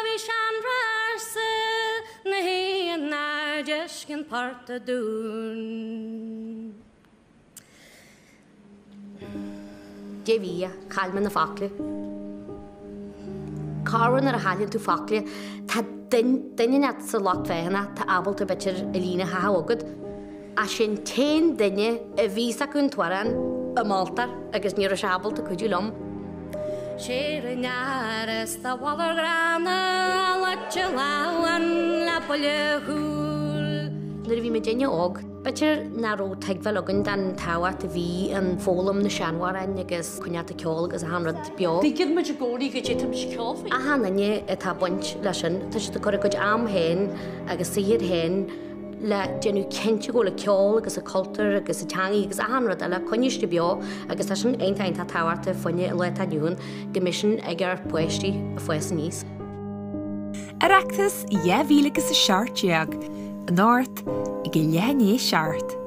vi shandrarse na hi na jeskin parta dun. Devia, calmen na fakli. Carwan ar a halin tú fakli, tá daine sa lot fehna, tá abal ta betcher Elina ha hawgad. A sin tein daine a vísa kun twaran a maltar agus níor a sabal ta cuidiú lom. Sér naras ta walar grana latja lawan la polehul. Lyr vi me daine og, betcher na ro tegvel ogun dan tawa ta vi an fólam na sianwaran agus cwniata ceol agus a hanrad bio. Digid me jagori gyda tam si ceol? A hananye e ta bunch lesin, ta si ta cwrdd gwyd am hen agus sihir hen le genw centio go le ceol agus a cultur agus a tangi agus a hanrad a le cwnisti bio agus ta sin ein ta tawar ta ffynnu y loeta niwn gymisyn egar pwesti a fwes nis. Ar actas, ie fílagus a seart jeag, an áirt i go lehanné seart.